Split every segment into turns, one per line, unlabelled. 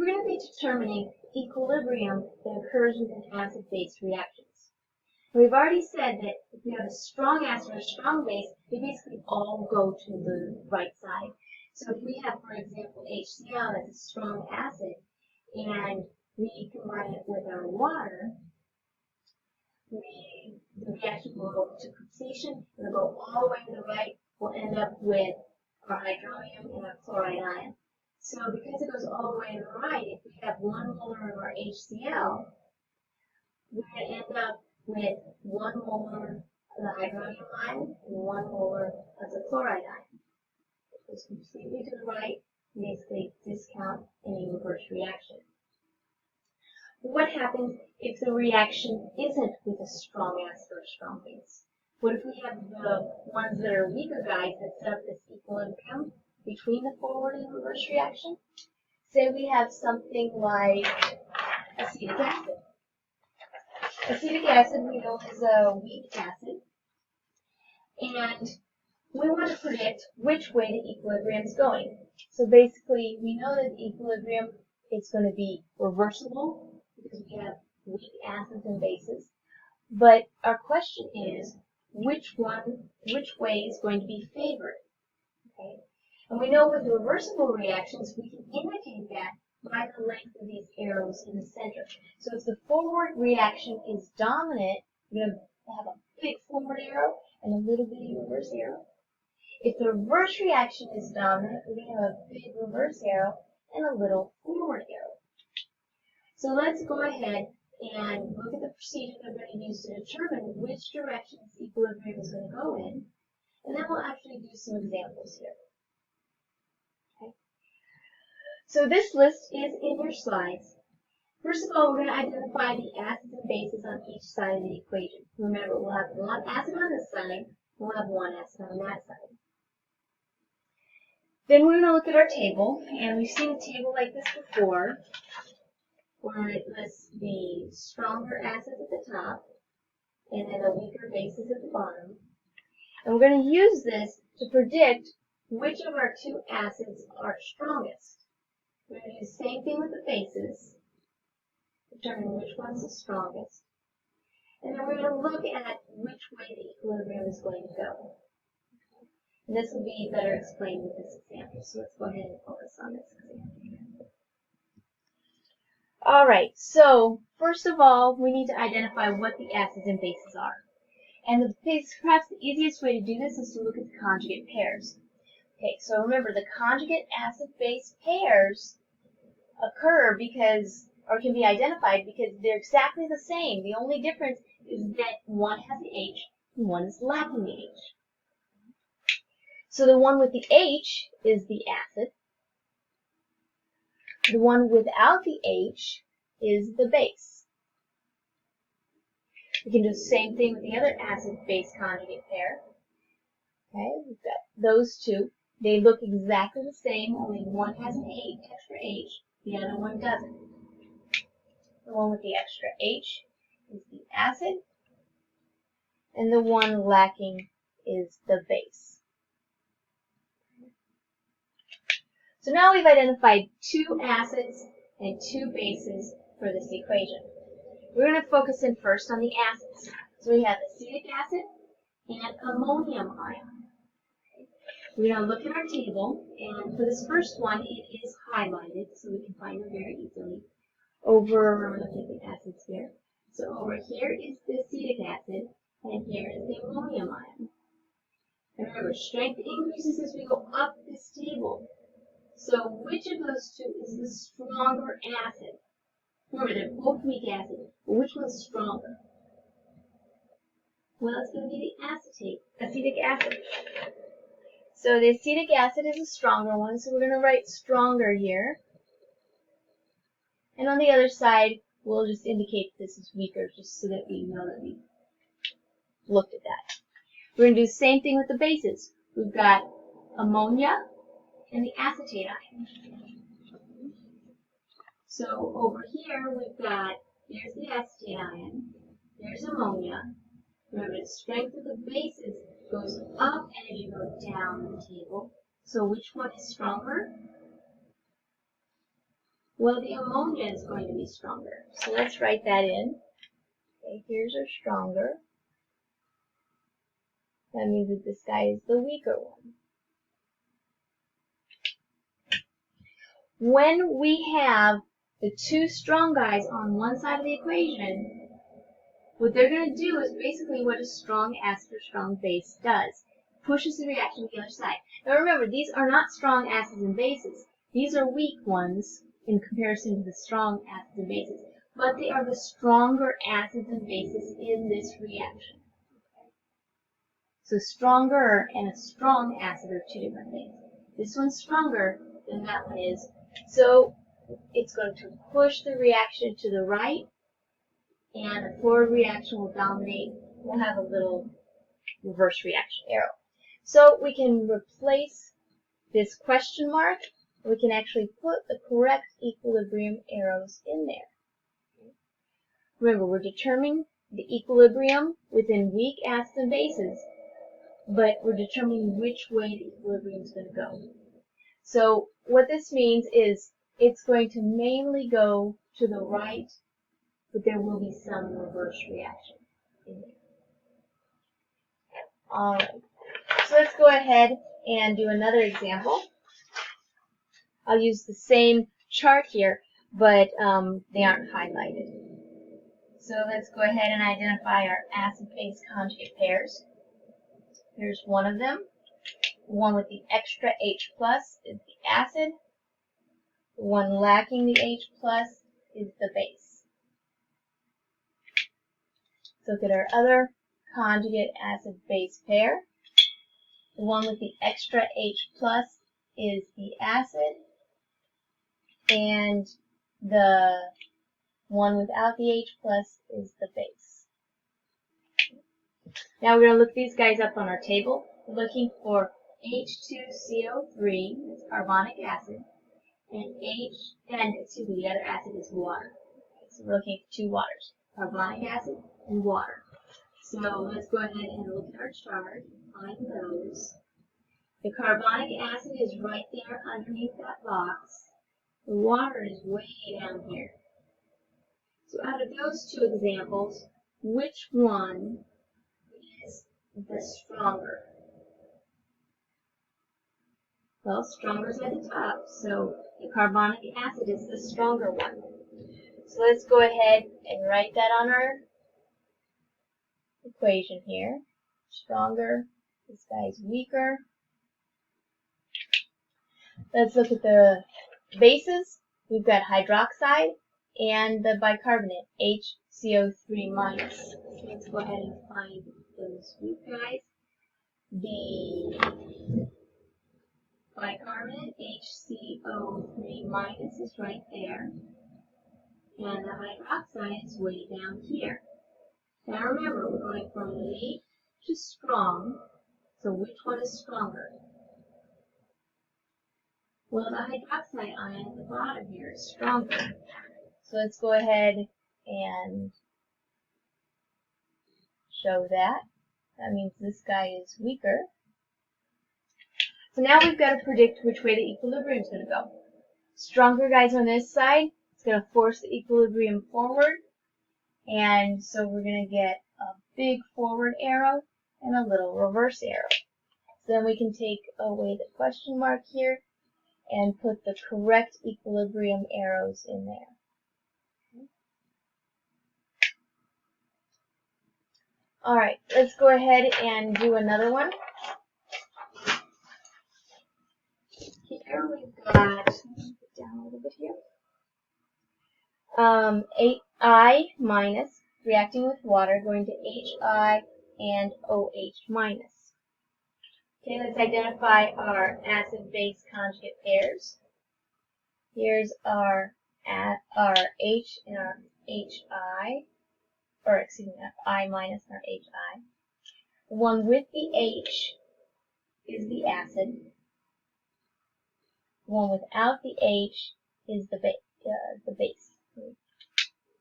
we're going to be determining equilibrium that occurs within acid-base reactions. We've already said that if we have a strong acid or a strong base, they basically all go to the right side. So if we have, for example, HCl as a strong acid, and we combine it with our water, the reaction will go to completion, it'll go all the way to the right, we'll end up with our hydronium and our chloride ion. So because it goes all the way to the right, if we have 1 molar of our HCl, we're going to end up with 1 molar of the hydronium ion and 1 molar of the chloride ion. It goes completely to the right, basically discount any reverse reaction. What happens if the reaction isn't with a strong acid or a strong base? What if we have the ones that are weaker guys that set up this equilibrium between the forward and reverse reaction? Say we have something like acetic acid. Acetic acid we know is a weak acid, and we want to predict which way the equilibrium is going. So basically, we know that the equilibrium is going to be reversible because we have weak acids and bases. But our question is, which way is going to be favored? Okay? And we know with reversible reactions, we can indicate that by the length of these arrows in the center. So if the forward reaction is dominant, we're going to have a big forward arrow and a little bitty reverse arrow. If the reverse reaction is dominant, we're going to have a big reverse arrow and a little forward arrow. So let's go ahead and look at the procedure that we're going to use to determine which direction this equilibrium is going to go in, and then we'll actually do some examples here. Okay. So this list is in your slides. First of all, we're going to identify the acids and bases on each side of the equation. Remember, we'll have 1 acid on this side, we'll have 1 acid on that side. Then we're going to look at our table, and we've seen a table like this before, where it lists the stronger acids at the top, and then the weaker bases at the bottom. And we're going to use this to predict which of our 2 acids are strongest. We're going to do the same thing with the bases, determine which one's the strongest. And then we're going to look at which way the equilibrium is going to go. And this will be better explained with this example. So let's go ahead and focus on this example. Alright, so first of all, we need to identify what the acids and bases are. And perhaps the easiest way to do this is to look at the conjugate pairs. Okay, so remember, the conjugate acid-base pairs occur because, or can be identified because they're exactly the same. The only difference is that one has the H and one is lacking the H. So the one with the H is the acid. The one without the H is the base. We can do the same thing with the other acid-base conjugate pair. Okay, we've got those 2. They look exactly the same, only one has an extra H, the other one doesn't. The one with the extra H is the acid, and the one lacking is the base. So now we've identified 2 acids and 2 bases for this equation. We're going to focus in first on the acids. So we have acetic acid and ammonium ion. We're going to look at our table, and for this first one, it is highlighted, so we can find it very easily. I'm going to take the acids here. So over here is the acetic acid, and here is the ammonium ion. And remember, strength increases as we go up this table. So which of those 2 is the stronger acid? Remember, they're both weak acid, but which one's stronger? Well, it's going to be the acetic acid. So the acetic acid is a stronger one, so we're going to write stronger here. And on the other side, we'll just indicate this is weaker, just so that we know that we looked at that. We're going to do the same thing with the bases. We've got ammonia and the acetate ion. So over here we've got, there's the acetate ion, there's ammonia. Remember, the strength of the bases goes up as you go down the table. So which one is stronger? Well, the ammonia is going to be stronger. So let's write that in. Okay, here's our stronger. That means that this guy is the weaker one. When we have the two strong guys on one side of the equation, what they're going to do is basically what a strong acid or strong base does. Pushes the reaction to the other side. Now remember, these are not strong acids and bases. These are weak ones in comparison to the strong acids and bases. But they are the stronger acids and bases in this reaction. So stronger and a strong acid are two different things. This one's stronger than that one is. So it's going to push the reaction to the right, and the forward reaction will dominate. We'll have a little reverse reaction arrow. So we can replace this question mark. We can actually put the correct equilibrium arrows in there. Remember, we're determining the equilibrium within weak acids and bases, but we're determining which way the equilibrium is going to go. So what this means is it's going to mainly go to the right, but there will be some reverse reaction in there. Alright, so let's go ahead and do another example. I'll use the same chart here, but they aren't highlighted. So let's go ahead and identify our acid-base conjugate pairs. Here's one of them. The one with the extra H plus is the acid. The one lacking the H plus is the base. Let's look at our other conjugate acid-base pair. The one with the extra H plus is the acid, and the one without the H plus is the base. Now we're going to look these guys up on our table. We're looking for H2CO3, that's carbonic acid, and the other acid is water. So we're looking for two waters, carbonic acid and water. So let's go ahead and look at our chart, find those. The carbonic acid is right there underneath that box. The water is way down here. So out of those two examples, which one is the stronger? Well, stronger is at the top, so the carbonic acid is the stronger one. So let's go ahead and write that on our equation here. Stronger, this guy's weaker. Let's look at the bases. We've got hydroxide and the bicarbonate, HCO3 minus. So let's go ahead and find those weak guys. The bicarbonate, HCO3 minus, is right there. And the hydroxide is way down here. Now remember, we're going from weak to strong. So which one is stronger? Well, the hydroxide ion at the bottom here is stronger. So let's go ahead and show that. That means this guy is weaker. So now we've got to predict which way the equilibrium is going to go. Stronger guys on this side, it's going to force the equilibrium forward. And so we're going to get a big forward arrow and a little reverse arrow. So then we can take away the question mark here and put the correct equilibrium arrows in there. Alright, let's go ahead and do another one. Here we've got, put down a little bit here. 8I minus reacting with water going to HI and OH minus. Okay, let's identify our acid-base conjugate pairs. Here's our H and our HI, or excuse me, our I minus and our HI. The one with the H is the acid. The one without the H is the base.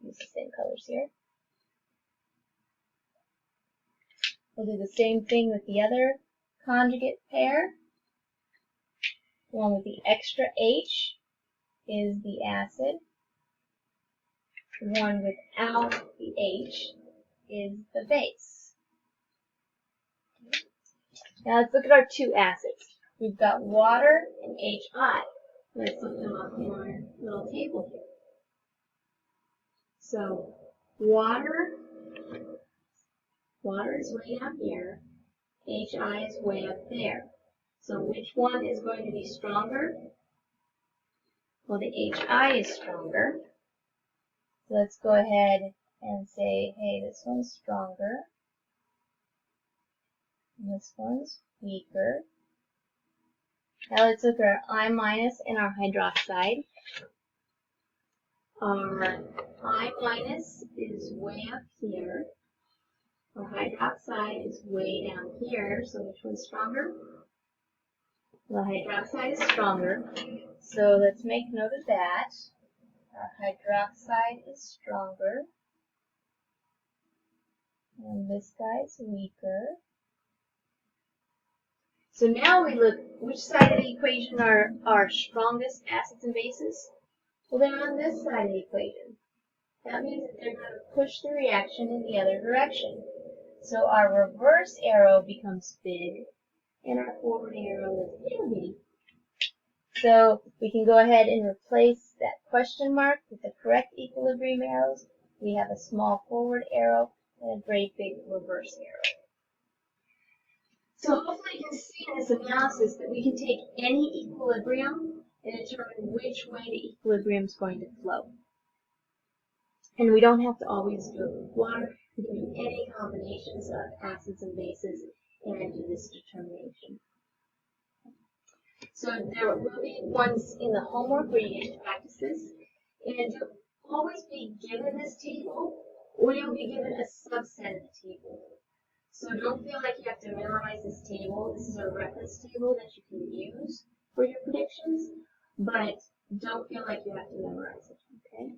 Use the same colors here. We'll do the same thing with the other conjugate pair. The one with the extra H is the acid. The one without the H is the base. Now let's look at our two acids. We've got water and HI. Let's look them up in our little table here. So water is way down here. HI is way up there. So which one is going to be stronger? Well, the HI is stronger. So let's go ahead and say, hey, this one's stronger. And this one's weaker. Now let's look at our I- and our hydroxide. Our I- is way up here. Our hydroxide is way down here. So which one's stronger? The hydroxide is stronger. So let's make note of that. Our hydroxide is stronger. And this guy's weaker. So now we look, which side of the equation are our strongest acids and bases? Well, they're on this side of the equation. That means that they're going to push the reaction in the other direction. So our reverse arrow becomes big, and our forward arrow is little. So we can go ahead and replace that question mark with the correct equilibrium arrows. We have a small forward arrow and a great big reverse arrow. So hopefully you can see in this analysis that we can take any equilibrium and determine which way the equilibrium is going to flow. And we don't have to always do it with water. We can do any combinations of acids and bases and do this determination. So there will be ones in the homework where you get to practice this. And you'll always be given this table, or you'll be given a subset of the table. So don't feel like you have to memorize this table. This is a reference table that you can use for your predictions, but don't feel like you have to memorize it, okay?